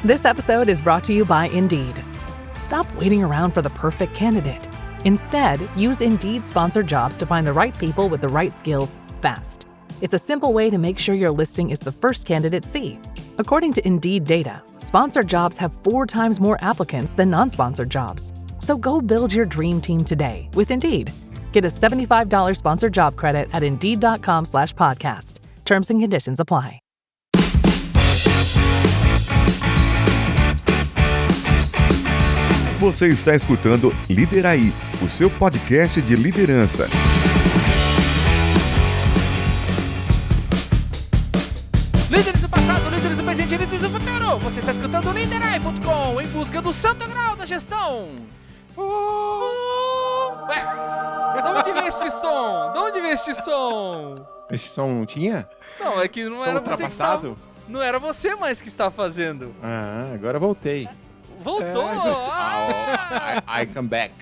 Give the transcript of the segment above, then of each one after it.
This episode is brought to you by Indeed. Stop waiting around for the perfect candidate. Instead, use Indeed sponsored jobs to find the right people with the right skills fast. It's a simple way to make sure your listing is the first candidates see. According to Indeed data, sponsored jobs have 4 times more applicants than non-sponsored jobs. So go build your dream team today with Indeed. Get a $75 sponsored job credit at Indeed.com/podcast. Terms and conditions apply. Você está escutando Lideraí, o seu podcast de liderança. Líderes do passado, líderes do presente, líderes do futuro. Você está escutando o Liderai.com em busca do santo grau da gestão. Ué, de onde veio este som? De onde veio este som? Esse som não tinha? Não, é que não era você que estava... Não era você mais que estava fazendo. Ah, agora voltei. Voltou! I come back.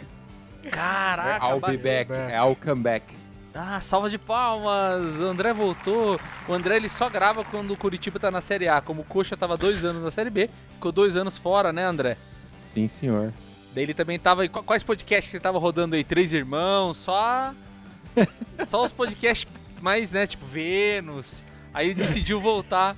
Caraca! I'll be back. I'll come back. Ah, salva de palmas! O André voltou. O André ele só grava quando o Curitiba tá na Série A. Como o Coxa tava 2 anos na Série B, ficou 2 anos fora, né, André? Sim, senhor. Daí ele também tava... Quais podcasts que ele tava rodando aí? 3 Irmãos, só os podcasts mais, né, tipo Vênus. Aí ele decidiu voltar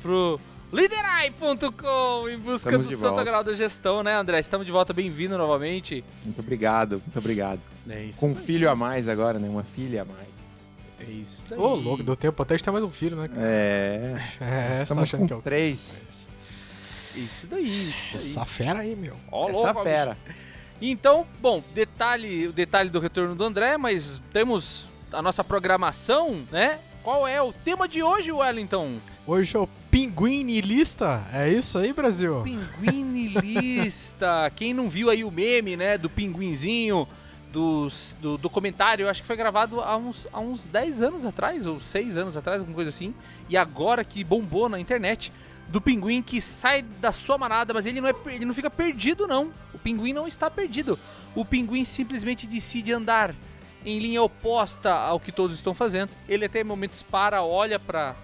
pro Liderai.com em busca do santo grau da gestão, né, André? Estamos de volta, bem-vindo novamente. Muito obrigado, muito obrigado. É isso. Com um filho a mais agora, né? Uma filha a mais. É isso daí. Ô, louco, deu tempo até de ter mais um filho, né? Estamos com 3. Isso daí. Essa fera aí, meu. Ó, essa louco, fera. Então, bom, o detalhe do retorno do André, mas temos a nossa programação, né? Qual é o tema de hoje, Wellington? Hoje é o Pinguim Niilista, é isso aí, Brasil? Pinguim Niilista. Quem não viu aí o meme, né, do pinguinzinho, do documentário, eu acho que foi gravado há uns 10 anos atrás, ou 6 anos atrás, alguma coisa assim, e agora que bombou na internet, do pinguim que sai da sua manada, mas ele não fica perdido, não. O pinguim não está perdido. O pinguim simplesmente decide andar em linha oposta ao que todos estão fazendo. Ele até momentos olha para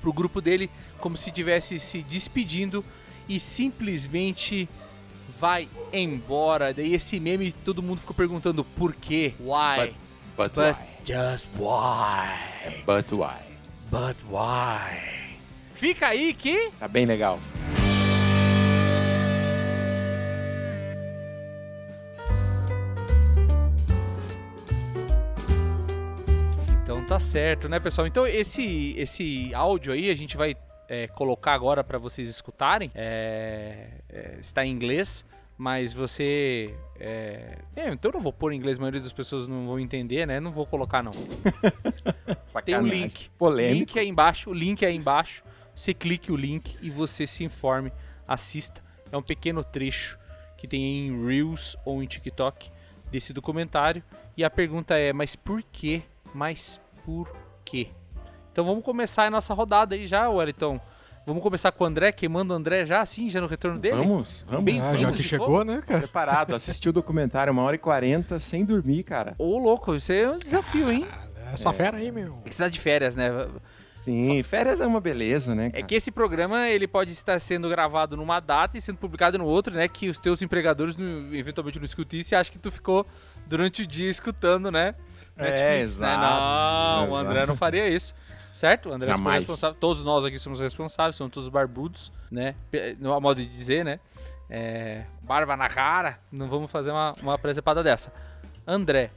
o grupo dele como se estivesse se despedindo e simplesmente vai embora. Daí esse meme, todo mundo ficou perguntando por quê? Why? But why? Just why? But why? But why? Fica aí que... Tá bem legal. Então tá certo, né, pessoal? Então esse áudio aí a gente vai colocar agora para vocês escutarem. Está em inglês, mas você... então eu não vou pôr em inglês, a maioria das pessoas não vão entender, né? Não vou colocar, não. Tem um link. Polêmico. O link é aí embaixo. Você clique o link e você se informe, assista. É um pequeno trecho que tem em Reels ou em TikTok desse documentário. E a pergunta é, mas por quê? Mas por quê? Então vamos começar a nossa rodada aí já, Wellington. Vamos começar com o André, queimando o André já assim, já no retorno dele? Vamos. Já que chegou, né, cara? Preparado, assisti o documentário 1h40 sem dormir, cara. Ô, louco, isso é um desafio, hein? Essa fera aí, meu. É que você tá de férias, né? Sim, férias é uma beleza, né, cara? É que esse programa, ele pode estar sendo gravado numa data e sendo publicado no outro, né? Que os teus empregadores eventualmente não escutam isso e acham que tu ficou durante o dia escutando, né? Netflix, exato. Né? Não, Exato. o André não faria isso. Certo? O André é Jamais. responsável. Todos nós aqui somos responsáveis, somos todos barbudos, né? No modo de dizer, né? Barba na cara, não vamos fazer uma presepada dessa. André,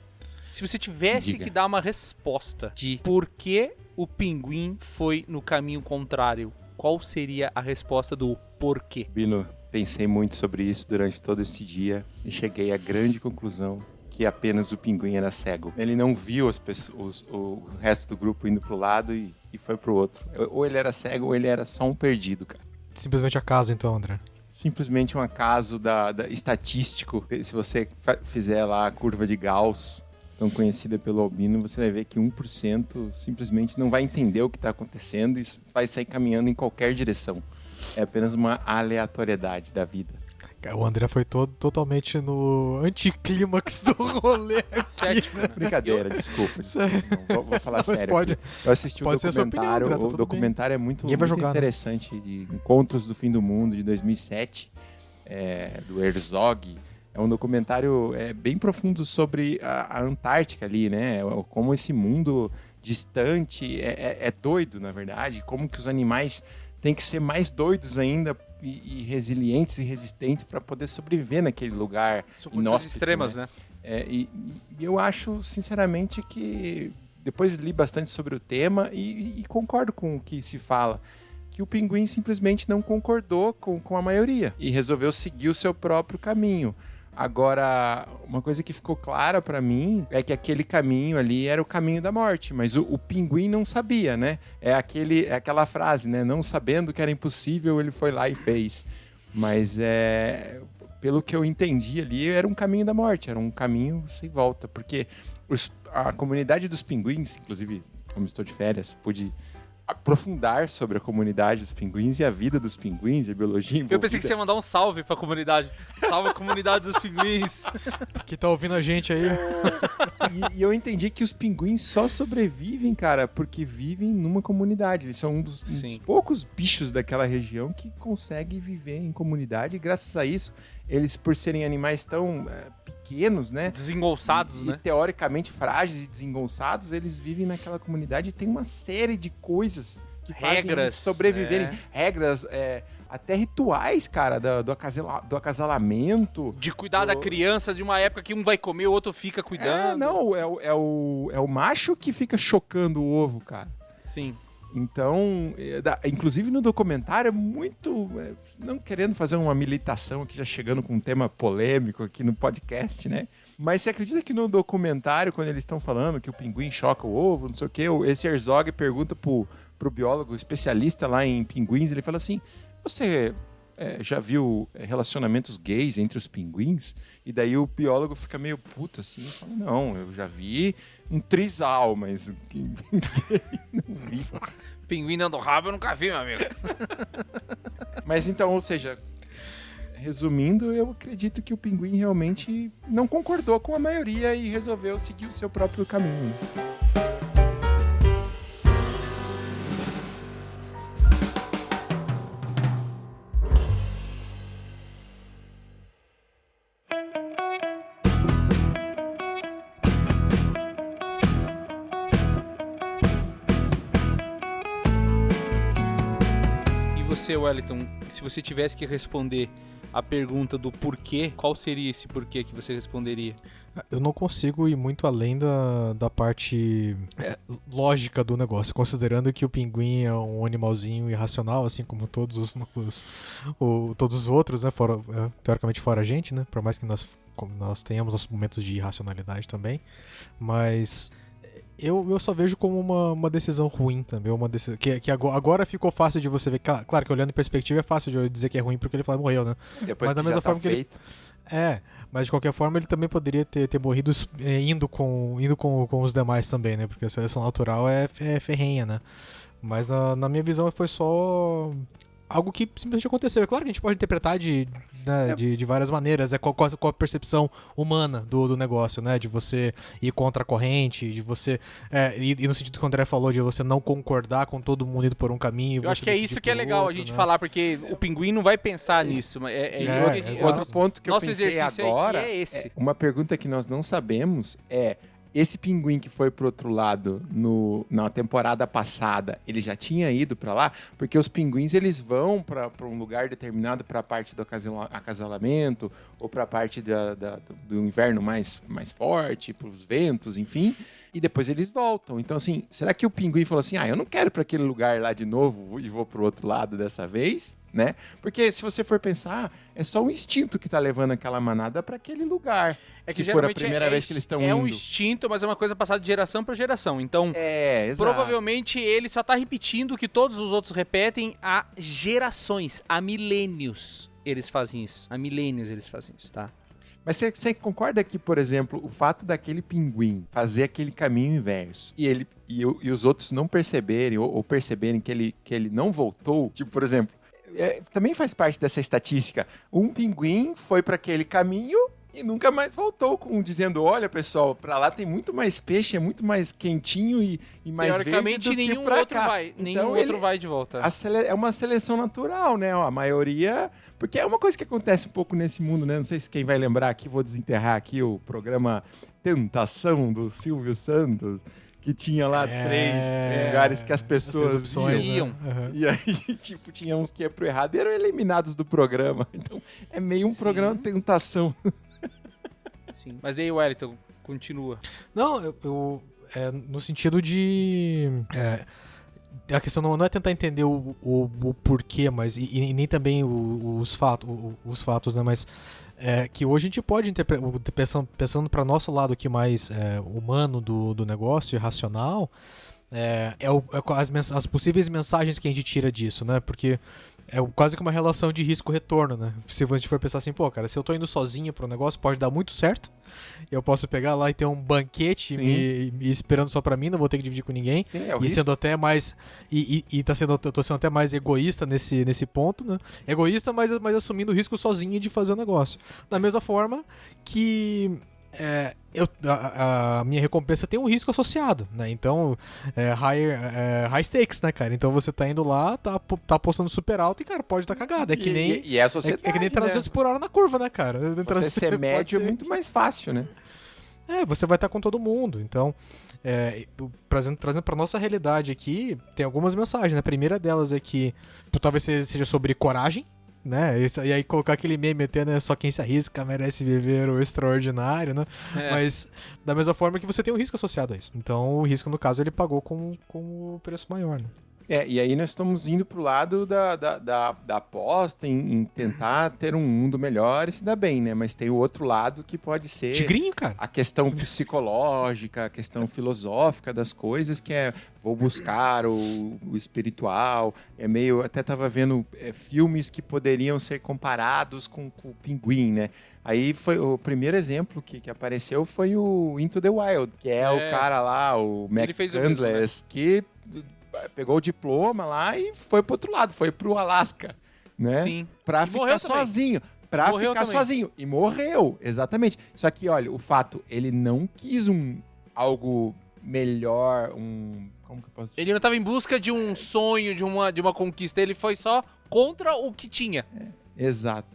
se você tivesse que dar uma resposta de por que o pinguim foi no caminho contrário, qual seria a resposta do porquê? Bino, pensei muito sobre isso durante todo esse dia e cheguei à grande conclusão que apenas o pinguim era cego. Ele não viu o resto do grupo indo pro lado e foi pro outro. Ou ele era cego ou ele era só um perdido, cara. Simplesmente acaso, então, André. Simplesmente um acaso estatístico. Se você fizer lá a curva de Gauss, tão conhecida pelo albino, você vai ver que 1% simplesmente não vai entender o que está acontecendo e vai sair caminhando em qualquer direção. É apenas uma aleatoriedade da vida. O André foi totalmente no anticlímax do rolê aqui. Cético, né? Brincadeira, desculpa. Não, vou falar Mas sério pode- aqui. Eu assisti o pode ser a sua documentário. opinião, André, tá O tudo documentário é muito, Ninguém vai muito julgar, né? interessante, de Encontros do Fim do Mundo, de 2007, do Herzog. É um documentário bem profundo sobre a Antártica ali, né? Como esse mundo distante é doido, na verdade. Como que os animais têm que ser mais doidos ainda e resilientes e resistentes para poder sobreviver naquele lugar São condições inóspito, extremas, né? E eu acho, sinceramente, que depois li bastante sobre o tema e concordo com o que se fala, que o pinguim simplesmente não concordou com a maioria e resolveu seguir o seu próprio caminho. Agora, uma coisa que ficou clara pra mim é que aquele caminho ali era o caminho da morte, mas o pinguim não sabia, né? É aquela frase, né? Não sabendo que era impossível, ele foi lá e fez. Mas pelo que eu entendi ali, era um caminho da morte, era um caminho sem volta, porque a comunidade dos pinguins, inclusive, como estou de férias, pude aprofundar sobre a comunidade dos pinguins e a vida dos pinguins e a biologia envolvida. Eu pensei que você ia mandar um salve pra comunidade. Salve a comunidade dos pinguins. Que tá ouvindo a gente aí. E eu entendi que os pinguins só sobrevivem, cara, porque vivem numa comunidade. Eles são um dos poucos bichos daquela região que conseguem viver em comunidade. E graças a isso, eles, por serem animais tão pequenos, né? Desengonçados, e né? teoricamente frágeis e desengonçados, eles vivem naquela comunidade e tem uma série de coisas que fazem eles sobreviverem. Regras, até rituais, cara, do acasalamento. De cuidar da criança de uma época que um vai comer, o outro fica cuidando. É o macho que fica chocando o ovo, cara. Sim. Então, inclusive no documentário é muito... não querendo fazer uma militação aqui, já chegando com um tema polêmico aqui no podcast, né? Mas você acredita que no documentário, quando eles estão falando que o pinguim choca o ovo, não sei o quê, esse Herzog pergunta pro biólogo especialista lá em pinguins, ele fala assim, você já viu relacionamentos gays entre os pinguins? E daí o biólogo fica meio puto assim, e fala, não, eu já vi um trisal, mas não vi. Pinguim dando rabo eu nunca vi, meu amigo. Mas então, ou seja, resumindo, eu acredito que o pinguim realmente não concordou com a maioria e resolveu seguir o seu próprio caminho. Você, Wellington, se você tivesse que responder a pergunta do porquê, qual seria esse porquê que você responderia? Eu não consigo ir muito além da parte lógica do negócio, considerando que o pinguim é um animalzinho irracional, assim como todos os outros, né? Teoricamente fora a gente, né? Por mais que nós tenhamos nossos momentos de irracionalidade também, mas... Eu só vejo como uma decisão ruim também, uma decisão que agora ficou fácil de você ver. Claro que olhando em perspectiva é fácil de eu dizer que é ruim porque ele morreu, né? Depois mas da mesma forma feito. Mas de qualquer forma ele também poderia ter morrido indo com os demais também, né? Porque a seleção natural é ferrenha, né? Mas na minha visão foi só algo que simplesmente aconteceu. É claro que a gente pode interpretar de várias maneiras, com a percepção humana do negócio, né? De você ir contra a corrente, de você... E no sentido que o André falou, de você não concordar com todo mundo indo por um caminho. Eu acho que é isso que é legal a gente falar, porque o pinguim não vai pensar nisso. Outro ponto que eu pensei agora, é esse. Uma pergunta que nós não sabemos é... Esse pinguim que foi pro outro lado na temporada passada, ele já tinha ido pra lá? Porque os pinguins, eles vão pra um lugar determinado pra parte do acasalamento, ou pra parte do inverno mais forte, pros ventos, enfim, e depois eles voltam. Então, assim, será que o pinguim falou assim, eu não quero ir pra aquele lugar lá de novo e vou pro outro lado dessa vez? Né? Porque se você for pensar, é só o instinto que tá levando aquela manada pra aquele lugar. Que se for a primeira vez que eles estão indo. É um instinto, mas é uma coisa passada de geração pra geração. Então, exato. Provavelmente ele só tá repetindo o que todos os outros repetem há gerações, há milênios eles fazem isso. Há milênios eles fazem isso, tá? Mas você concorda que, por exemplo, o fato daquele pinguim fazer aquele caminho inverso e os outros não perceberem ou perceberem que ele não voltou, tipo, por exemplo, também faz parte dessa estatística. Um pinguim foi para aquele caminho e nunca mais voltou, dizendo, olha, pessoal, para lá tem muito mais peixe, é muito mais quentinho e mais verde Teoricamente, do que nenhum pra outro cá. vai. Então, Nenhum outro vai de volta. É uma seleção natural, né? A maioria... Porque é uma coisa que acontece um pouco nesse mundo, né? Não sei se quem vai lembrar aqui, vou desenterrar aqui o programa Tentação do Silvio Santos, que tinha lá 3 lugares que as pessoas opções, iam. né? Uhum. E aí, tipo, tinha uns que iam pro errado e eram eliminados do programa. Então, é meio um programa de tentação. Sim. Mas daí, Wellington, continua. Não, no sentido de... a questão não é tentar entender o porquê, mas e nem também os fatos, né? Mas que hoje a gente pode pensando para nosso lado aqui mais humano do negócio e racional, as possíveis mensagens que a gente tira disso, né? Porque é quase que uma relação de risco-retorno, né? Se a gente for pensar assim, pô, cara, se eu tô indo sozinho pro negócio, pode dar muito certo. Eu posso pegar lá e ter um banquete me esperando só pra mim, não vou ter que dividir com ninguém. Sim, é o e risco. sendo até mais. Tô sendo até mais egoísta nesse ponto, né? Egoísta, mas assumindo o risco sozinho de fazer o negócio. Da mesma forma que. A minha recompensa tem um risco associado, né? Então, high stakes, né, cara? Então você tá indo lá, tá apostando super alto e, cara, pode dar cagada. É que nem. E é a sociedade, é que nem 300 por hora na curva, né, cara? Você ser médio é muito mais fácil, né? Você vai estar com todo mundo. Então, trazendo pra nossa realidade aqui, tem algumas mensagens. A primeira delas é que talvez seja sobre coragem, né? E aí colocar aquele meme até, né? Só quem se arrisca merece viver o extraordinário, né? Mas da mesma forma que você tem um risco associado a isso. Então o risco, no caso, ele pagou com o preço maior, né? E aí nós estamos indo pro lado da aposta em tentar ter um mundo melhor e se dar bem, né? Mas tem o outro lado que pode ser... Tigrinho, cara. A questão psicológica, a questão filosófica das coisas, que vou buscar o espiritual. Até tava vendo filmes que poderiam ser comparados com o Pinguim, né? Aí foi o primeiro exemplo que apareceu foi o Into the Wild, que é o cara lá, o Mac Candless, que pegou o diploma lá e foi pro outro lado, foi pro Alasca, né? Sim. Pra ficar sozinho. Pra ficar sozinho. E morreu, exatamente. Só que, olha, o fato, ele não quis algo melhor, como que eu posso dizer? Ele não estava em busca de um sonho, de uma conquista, ele foi só contra o que tinha. Exato.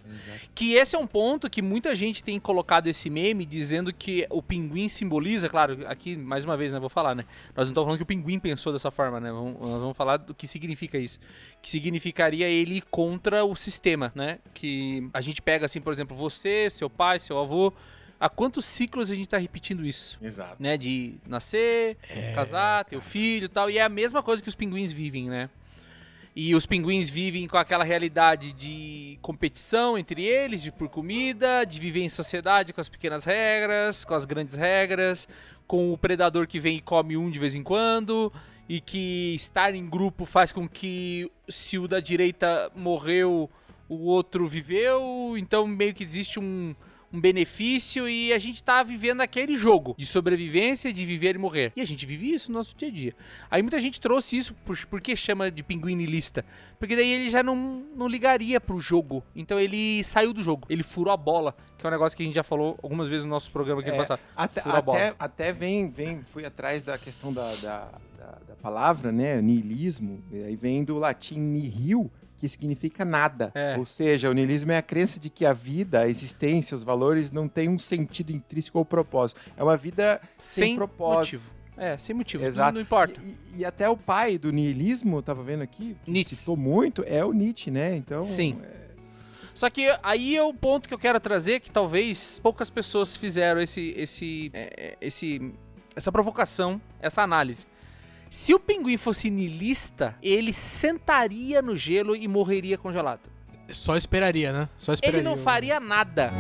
Que esse é um ponto que muita gente tem colocado esse meme dizendo que o pinguim simboliza, claro, aqui mais uma vez, né, vou falar, né? Nós não estamos falando que o pinguim pensou dessa forma, né? Nós vamos falar do que significa isso. Que significaria ele ir contra o sistema, né? Que a gente pega assim, por exemplo, você, seu pai, seu avô, há quantos ciclos a gente tá repetindo isso? Exato. Né? De nascer, casar, ter o filho e tal, e é a mesma coisa que os pinguins vivem, né? E os pinguins vivem com aquela realidade de competição entre eles, por comida, de viver em sociedade com as pequenas regras, com as grandes regras, com o predador que vem e come um de vez em quando, e que estar em grupo faz com que, se o da direita morreu, o outro viveu, então meio que existe um benefício e a gente tá vivendo aquele jogo de sobrevivência, de viver e morrer. E a gente vive isso no nosso dia a dia. Aí muita gente trouxe isso, por que chama de pinguim niilista? Porque daí ele já não ligaria pro jogo. Então ele saiu do jogo. Ele furou a bola, que é um negócio que a gente já falou algumas vezes no nosso programa aqui no passado. Até fui atrás da questão da palavra, né, niilismo, aí vem do latim nihil, que significa nada. Ou seja, o niilismo é a crença de que a vida, a existência, os valores não têm um sentido intrínseco ou propósito. É uma vida sem propósito. Motivo. Sem motivo. Exato. Não importa. E até o pai do niilismo, eu tava vendo aqui, Nietzsche. citou muito, é o Nietzsche, né? Então, sim. Só que aí é o ponto que eu quero trazer, que talvez poucas pessoas fizeram essa provocação, essa análise. Se o pinguim fosse niilista, ele sentaria no gelo e morreria congelado. Só esperaria, né? Só esperaria. Ele não faria nada.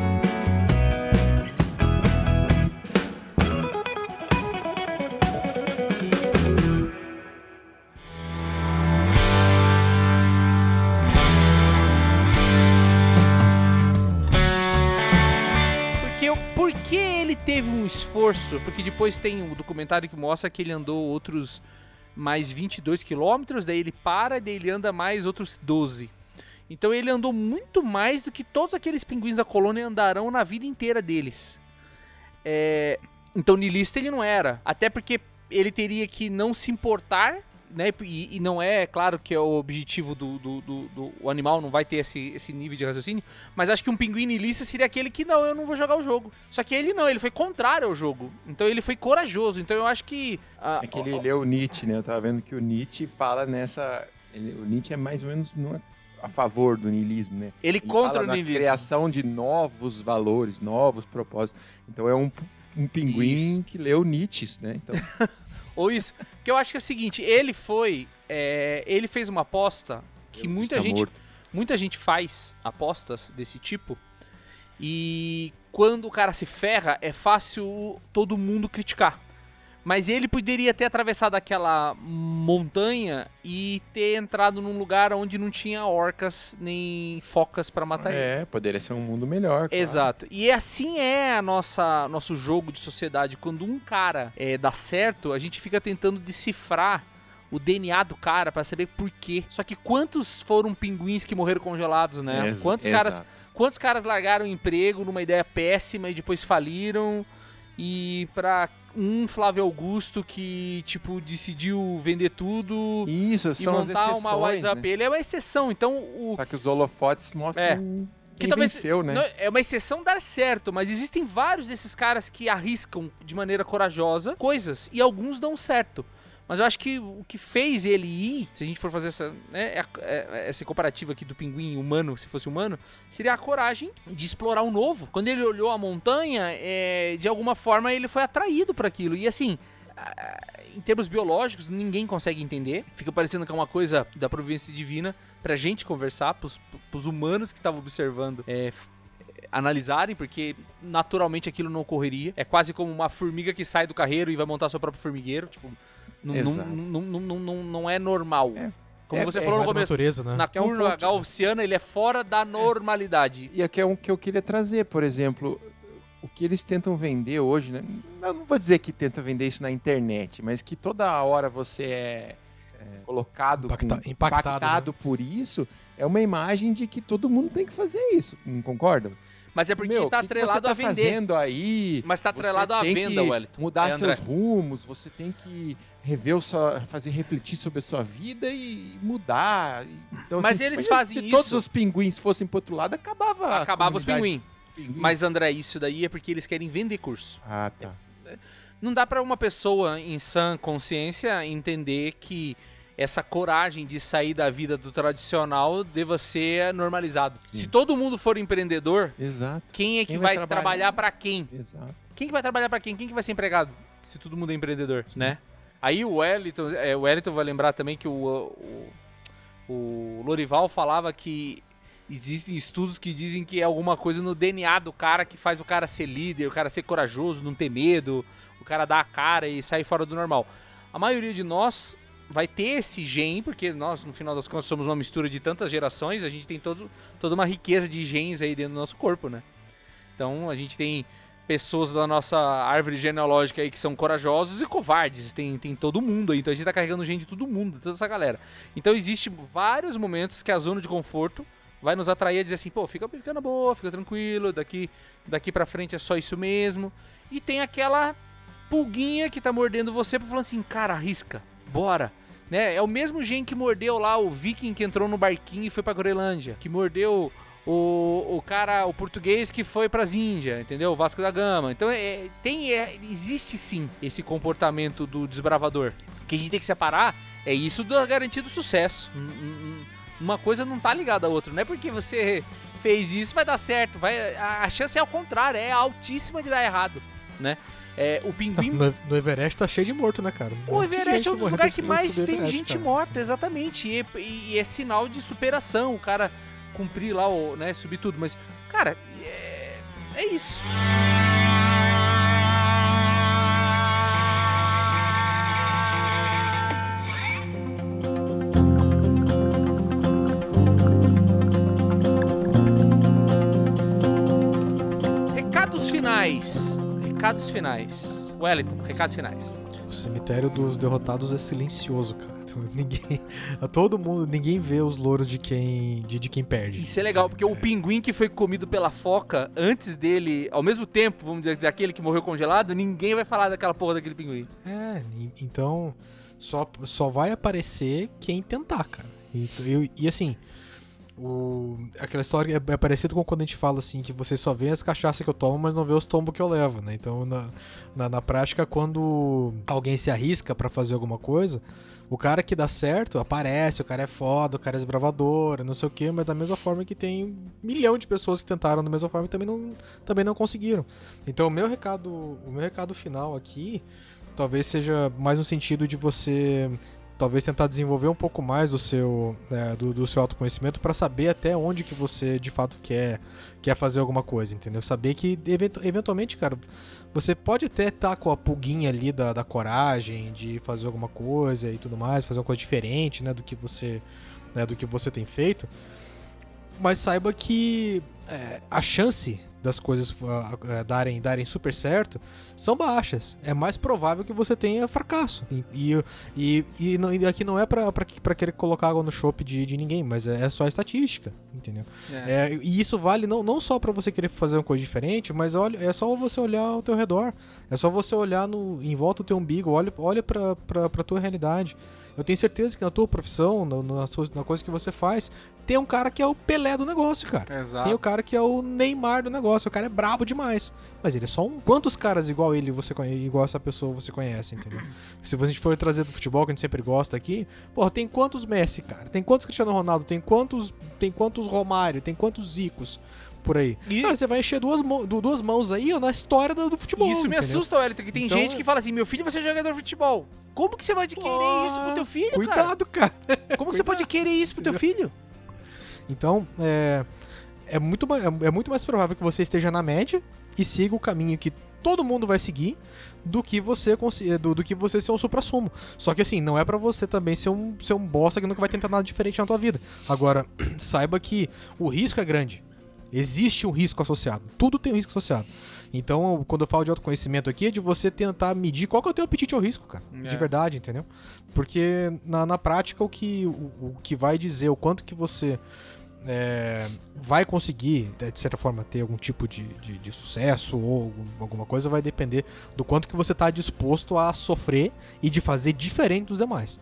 Por que ele teve um esforço? Porque depois tem um documentário que mostra que ele andou outros mais 22 quilômetros, daí ele para, daí ele anda mais outros 12. Então ele andou muito mais do que todos aqueles pinguins da colônia andarão na vida inteira deles. Então niilista ele não era. Até porque ele teria que não se importar, né? E não é, claro que é o objetivo do animal, não vai ter esse nível de raciocínio. Mas acho que um pinguim niilista seria aquele que não, eu não vou jogar o jogo. Só que ele não, ele foi contrário ao jogo. Então ele foi corajoso. Então eu acho que... É que ele leu o Nietzsche, né? Eu tava vendo que o Nietzsche fala nessa... o Nietzsche é mais ou menos a favor do niilismo, né? Ele contra fala o na niilismo. criação de novos valores, novos propósitos. Então é um pinguim que leu Nietzsche, né? Então... Ou isso. Porque eu acho que é o seguinte, ele fez uma aposta que muita gente faz apostas desse tipo, e quando o cara se ferra, é fácil todo mundo criticar. Mas ele poderia ter atravessado aquela montanha e ter entrado num lugar onde não tinha orcas nem focas pra matar ele. Poderia ser um mundo melhor. Claro. Exato. E assim é nosso jogo de sociedade. Quando um cara dá certo, a gente fica tentando decifrar o DNA do cara pra saber por quê. Só que quantos foram pinguins que morreram congelados, né? Quantos caras largaram o emprego numa ideia péssima e depois faliram? E pra um Flávio Augusto que, tipo, decidiu vender tudo e montar uma WhatsApp, né? Ele é uma exceção, então... Só que os holofotes mostram quem venceu, né? É uma exceção dar certo, mas existem vários desses caras que arriscam de maneira corajosa coisas, e alguns dão certo. Mas eu acho que o que fez ele ir, se a gente for fazer essa comparativa aqui do pinguim humano, se fosse humano, seria a coragem de explorar o novo. Quando ele olhou a montanha, de alguma forma ele foi atraído para aquilo. E assim, em termos biológicos, ninguém consegue entender. Fica parecendo que é uma coisa da providência divina pra gente conversar, pros humanos que estavam observando, analisarem, porque naturalmente aquilo não ocorreria. É quase como uma formiga que sai do carreiro e vai montar seu próprio formigueiro, tipo... Não é normal. Como você falou no começo, natureza, né? Na curva gaussiana ele é fora da normalidade. E aqui é um que eu queria trazer, por exemplo, o que eles tentam vender hoje, né? Eu não vou dizer que tenta vender isso na internet, mas que toda hora você é colocado, impactado, né? Por isso, é uma imagem de que todo mundo tem que fazer isso, não concordam? Mas é porque tá atrelado a vender. Você tá fazendo aí? Mas tá atrelado à venda, Wellington. Mudar seus rumos, você tem que fazer refletir sobre a sua vida e mudar. Então, mas assim, eles fazem se isso... todos os pinguins fossem pro outro lado, acabava os pinguins. Mas, André, isso daí é porque eles querem vender curso. Ah, tá. Não dá pra uma pessoa em sã consciência entender que essa coragem de sair da vida do tradicional deva ser normalizado. Sim. Se todo mundo for empreendedor, exato. Quem é que vai trabalhar pra quem? Exato. Quem que vai trabalhar pra quem? Quem que vai ser empregado? Se todo mundo é empreendedor, né? Aí o Wellington vai lembrar também que o Lorival falava que existem estudos que dizem que é alguma coisa no DNA do cara que faz o cara ser líder, o cara ser corajoso, não ter medo, o cara dar a cara e sair fora do normal. A maioria de nós vai ter esse gene, porque nós, no final das contas, somos uma mistura de tantas gerações, a gente tem toda uma riqueza de genes aí dentro do nosso corpo, né? Então, a gente tem pessoas da nossa árvore genealógica aí que são corajosos e covardes, tem todo mundo aí, então a gente tá carregando o gene de todo mundo, de toda essa galera. Então, existe vários momentos que a zona de conforto vai nos atrair a dizer assim, pô, fica na boa, fica tranquilo, daqui pra frente é só isso mesmo. E tem aquela pulguinha que tá mordendo você, falando assim, cara, arrisca. Bora, né? É o mesmo gene que mordeu lá o viking que entrou no barquinho e foi pra Groenlândia, que mordeu o cara, o português que foi pras Índias, entendeu? O Vasco da Gama. Então existe sim esse comportamento do desbravador. O que a gente tem que separar é isso da garantia do sucesso. Uma coisa não tá ligada à outra, não é porque você fez isso vai dar certo, a chance é ao contrário, é altíssima de dar errado, né? O pinguim... No Everest tá cheio de morto, né, cara? O Everest é um dos lugares que mais tem gente morta, exatamente. E é sinal de superação, o cara cumprir lá, né, subir tudo. Mas, cara, é isso. Recados finais. Wellington, recados finais. cemitério dos derrotados é silencioso, cara. Então, ninguém vê os louros de quem perde. Isso é legal, porque o pinguim que foi comido pela foca, antes dele, ao mesmo tempo, vamos dizer, daquele que morreu congelado, ninguém vai falar daquela porra daquele pinguim. Então só vai aparecer quem tentar, cara. E assim, aquela história é parecida com quando a gente fala assim, que você só vê as cachaças que eu tomo, mas não vê os tombos que eu levo, né? Então, na prática, quando alguém se arrisca pra fazer alguma coisa, o cara que dá certo aparece, o cara é foda, o cara é esbravador, não sei o que, mas da mesma forma que tem 1 milhão de pessoas que tentaram da mesma forma e também não conseguiram. Então, o meu recado final aqui talvez seja mais no sentido de você talvez tentar desenvolver um pouco mais do seu autoconhecimento para saber até onde que você de fato quer fazer alguma coisa, entendeu? Saber que eventualmente, cara, você pode até estar com a pulguinha ali da coragem de fazer alguma coisa e tudo mais, fazer uma coisa diferente, né, do que você tem feito, mas saiba que a chance das coisas darem super certo são baixas. É mais provável que você tenha fracasso. E aqui não é pra querer colocar água no chope de ninguém, mas é só estatística, entendeu? E isso vale não só pra você querer fazer uma coisa diferente, mas é só você olhar ao teu redor. É só você olhar em volta do teu umbigo, olha pra tua realidade. Eu tenho certeza que na tua profissão, na coisa que você faz, tem um cara que é o Pelé do negócio, cara. Exato. Tem o cara que é o Neymar do negócio. O cara é brabo demais. Mas ele é só um. Quantos caras igual ele, igual essa pessoa você conhece, entendeu? Se a gente for trazer do futebol, que a gente sempre gosta aqui, porra, tem quantos Messi, cara? Tem quantos Cristiano Ronaldo? Tem quantos Romário? Tem quantos Zicos? Por aí. Cara, você vai encher duas mãos aí, ó, na história do futebol. Isso me assusta, Wellington, que tem gente que fala assim, meu filho vai ser jogador de futebol. Como que você vai querer isso pro teu filho, cuidado, cara? Como que você pode querer isso pro teu filho? Então, é muito mais provável que você esteja na média e siga o caminho que todo mundo vai seguir do que você ser um supra-sumo. Só que assim, não é pra você também ser um bosta que nunca vai tentar nada diferente na tua vida. Agora, saiba que o risco é grande. Existe um risco associado. Tudo tem um risco associado. Então, quando eu falo de autoconhecimento aqui, é de você tentar medir qual que é o teu apetite ao risco, cara. De verdade, entendeu? Porque na prática, o que vai dizer o quanto que você vai conseguir, de certa forma, ter algum tipo de sucesso ou alguma coisa, vai depender do quanto que você está disposto a sofrer e de fazer diferente dos demais.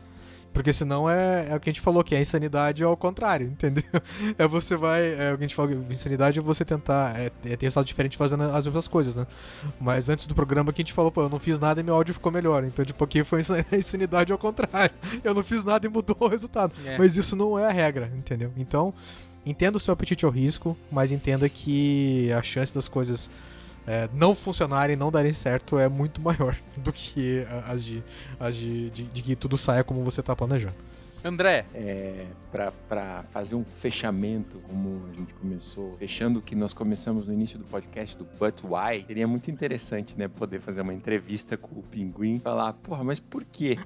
Porque senão é o que a gente falou, que a insanidade é ao contrário, entendeu? O que a gente falou, insanidade é você tentar ter resultado diferente fazendo as mesmas coisas, né? Mas antes do programa que a gente falou, pô, eu não fiz nada e meu áudio ficou melhor. Então, tipo, aqui foi a insanidade ao contrário. Eu não fiz nada e mudou o resultado. Mas isso não é a regra, entendeu? Então, entenda o seu apetite ao risco, mas entenda que a chance das coisas não funcionarem, não darem certo é muito maior do que as de que tudo saia como você tá planejando. André, para fazer um fechamento, como a gente começou, fechando o que nós começamos no início do podcast do But Why, seria muito interessante, né, poder fazer uma entrevista com o Pinguim, falar, porra, mas por quê?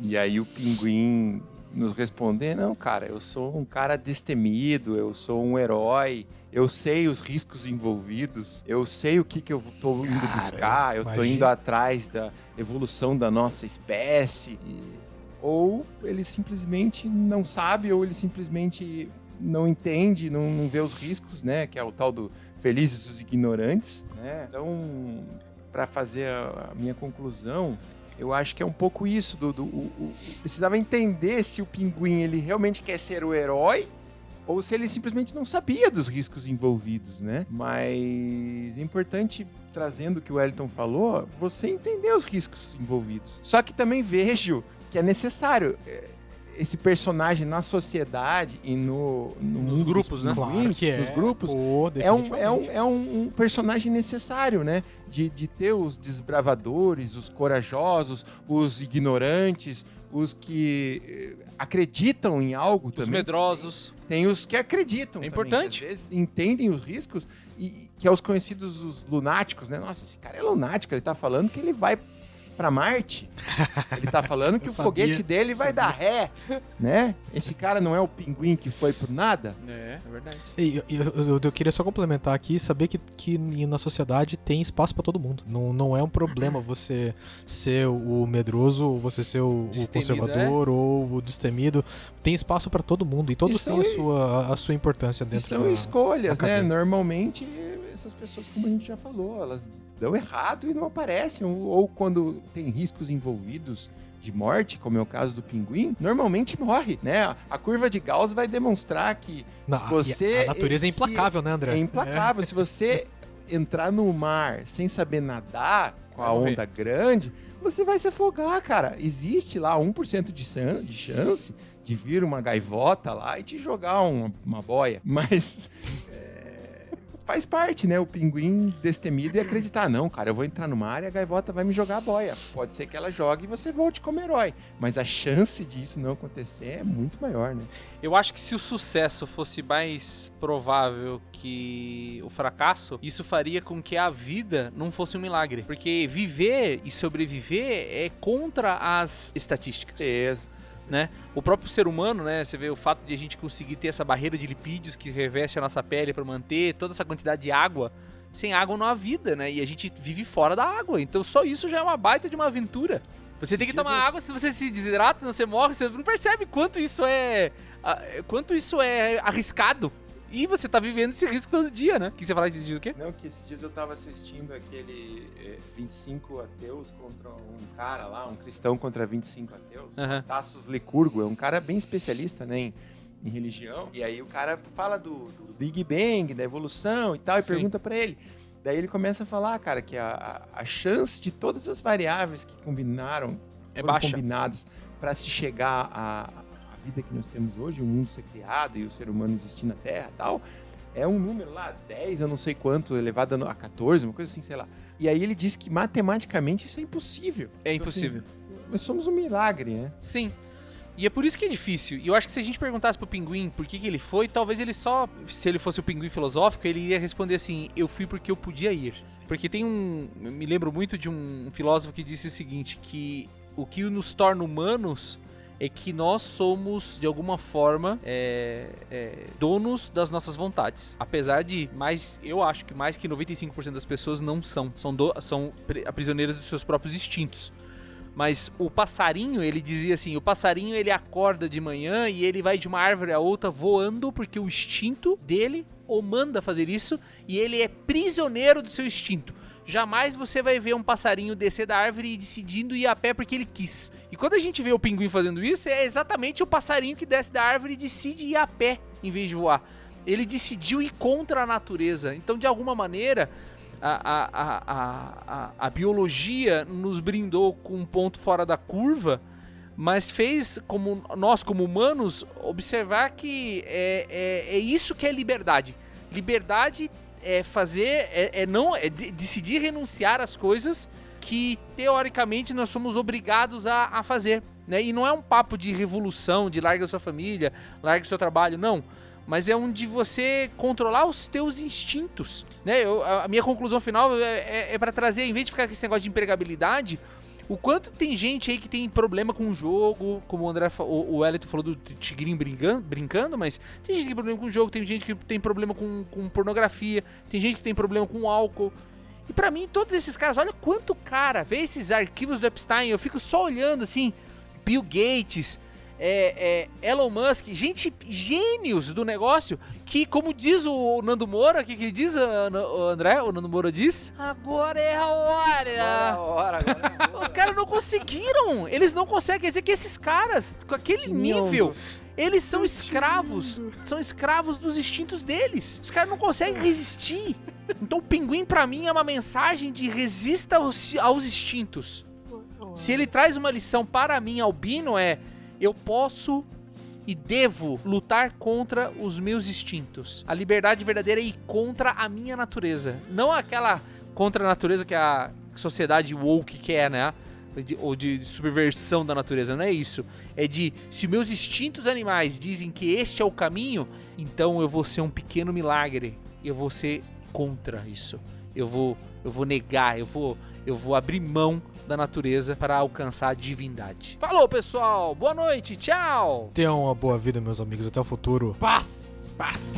E aí o Pinguim nos responder, não, cara, eu sou um cara destemido, eu sou um herói, eu sei os riscos envolvidos, eu sei o que eu tô indo buscar, eu tô indo atrás da evolução da nossa espécie. Ou ele simplesmente não sabe, ou ele simplesmente não entende, não vê os riscos, né? Que é o tal do felizes os ignorantes, né? Então, para fazer a minha conclusão, eu acho que é um pouco isso, precisava entender se o Pinguim ele realmente quer ser o herói ou se ele simplesmente não sabia dos riscos envolvidos, né? Mas é importante, trazendo o que o Wellington falou, você entender os riscos envolvidos. Só que também vejo que é necessário esse personagem na sociedade e nos grupos, né? Claro que nos grupos, é um personagem necessário, né? De ter os desbravadores, os corajosos, os ignorantes, os que acreditam em algo também. Os medrosos. Tem os que acreditam também, importante. Que às vezes entendem os riscos e que é os conhecidos os lunáticos, né? Nossa, esse cara é lunático, ele tá falando que ele vai pra Marte. Ele tá falando que o foguete dele vai dar ré, né? Esse cara não é o pinguim que foi pro nada? É verdade. E eu queria só complementar aqui e saber que na sociedade tem espaço pra todo mundo. Não é um problema você ser o medroso, ou você ser o conservador, ou o destemido. Tem espaço pra todo mundo e todos têm a sua importância dentro são da escolhas, né? cadeia. Normalmente, essas pessoas, como a gente já falou, elas dão errado e não aparecem. Ou quando tem riscos envolvidos de morte, como é o caso do pinguim, normalmente morre, né? A curva de Gauss vai demonstrar que se você... A natureza é implacável, né, André? É implacável. Se você entrar no mar sem saber nadar, com a onda grande, você vai se afogar, cara. Existe lá 1% de chance de vir uma gaivota lá e te jogar uma boia. Mas... faz parte, né? O pinguim destemido e acreditar, não, cara, eu vou entrar no mar e a gaivota vai me jogar a boia. Pode ser que ela jogue e você volte como herói. Mas a chance disso não acontecer é muito maior, né? Eu acho que se o sucesso fosse mais provável que o fracasso, isso faria com que a vida não fosse um milagre. Porque viver e sobreviver é contra as estatísticas. Né? O próprio ser humano, né? Você vê o fato de a gente conseguir ter essa barreira de lipídios que reveste a nossa pele para manter toda essa quantidade de água. Sem água não há vida, né? E a gente vive fora da água. Então só isso já é uma baita de uma aventura. Você tem que tomar água, se você se desidrata, senão você morre, você não percebe quanto isso é arriscado. E você tá vivendo esse risco todo dia, né? O que você fala esses dias o quê? Não, que esses dias eu tava assistindo aquele 25 ateus contra um cara lá, um cristão contra 25 ateus. Tassos Licurgo, é um cara bem especialista, né, em religião. E aí o cara fala do Big Bang, da evolução e tal, e pergunta pra ele. Daí ele começa a falar, cara, que a chance de todas as variáveis que combinadas pra se chegar a vida que nós temos hoje, o mundo ser criado e o ser humano existir na Terra e tal, é um número lá, 10, eu não sei quanto, elevado a 14, uma coisa assim, sei lá. E aí ele diz que matematicamente isso é impossível. É impossível. Assim, nós somos um milagre, né? Sim. E é por isso que é difícil. E eu acho que se a gente perguntasse pro pinguim por que ele foi, talvez ele só... Se ele fosse o pinguim filosófico, ele iria responder assim, eu fui porque eu podia ir. Porque tem eu me lembro muito de um filósofo que disse o seguinte, que o que nos torna humanos é que nós somos, de alguma forma, donos das nossas vontades. Apesar de, eu acho que mais que 95% das pessoas não são prisioneiras dos seus próprios instintos. Mas o passarinho, ele dizia assim, o passarinho ele acorda de manhã e ele vai de uma árvore a outra voando porque o instinto dele o manda fazer isso e ele é prisioneiro do seu instinto. Jamais você vai ver um passarinho descer da árvore e decidindo ir a pé porque ele quis. E quando a gente vê o pinguim fazendo isso, é exatamente o passarinho que desce da árvore e decide ir a pé em vez de voar. Ele decidiu ir contra a natureza. Então, de alguma maneira, a biologia nos brindou com um ponto fora da curva, mas fez nós, como humanos, observar que é isso que é liberdade. Liberdade decidir renunciar às coisas que teoricamente nós somos obrigados a fazer, né? E não é um papo de revolução, de larga sua família, larga seu trabalho, não. Mas é um de você controlar os teus instintos, né? A minha conclusão final é para trazer, em vez de ficar com esse negócio de empregabilidade, o quanto tem gente aí que tem problema com o jogo, como o Elito falou do tigrinho brincando, mas tem gente que tem problema com o jogo, tem gente que tem problema com pornografia, tem gente que tem problema com álcool. E pra mim, todos esses caras, olha quanto cara vê esses arquivos do Epstein, eu fico só olhando assim, Bill Gates, Elon Musk, gente, gênios do negócio, que como diz o Nando Moura, o que ele diz, André? O Nando Moura diz? Agora é a hora. Os caras não conseguiram, eles não conseguem, quer dizer que esses caras, com aquele nível, eles são escravos dos instintos deles. Os caras não conseguem resistir. Então o pinguim pra mim é uma mensagem de resista aos instintos. Se ele traz uma lição para mim, albino, eu posso e devo lutar contra os meus instintos. A liberdade verdadeira é ir contra a minha natureza. Não aquela contra a natureza que a sociedade woke quer, né? Ou de subversão da natureza. Não é isso. É de, se meus instintos animais dizem que este é o caminho, então eu vou ser um pequeno milagre. Eu vou ser contra isso. Eu vou eu vou negar, eu vou abrir mão da natureza para alcançar a divindade. Falou, pessoal! Boa noite, tchau! Tenham uma boa vida, meus amigos. Até o futuro. Paz! Paz!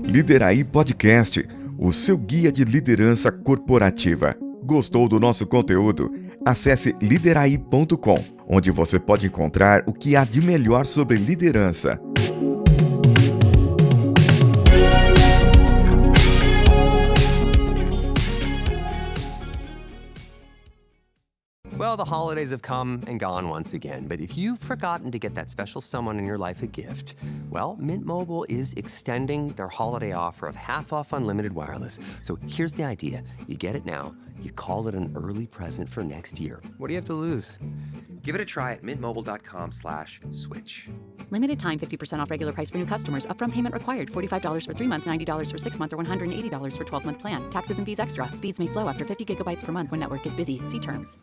Lideraí Podcast, o seu guia de liderança corporativa. Gostou do nosso conteúdo? Acesse lideraí.com, onde você pode encontrar o que há de melhor sobre liderança. Well, the holidays have come and gone once again, but if you've forgotten to get that special someone in your life a gift, well, Mint Mobile is extending their holiday offer of half off unlimited wireless. So here's the idea. You get it now, you call it an early present for next year. What do you have to lose? Give it a try at mintmobile.com/switch. Limited time 50% off regular price for new customers. Upfront payment required. $45 for 3 months, $90 for 6 months, or $180 for 12-month plan. Taxes and fees extra. Speeds may slow after 50 gigabytes per month when network is busy. See terms.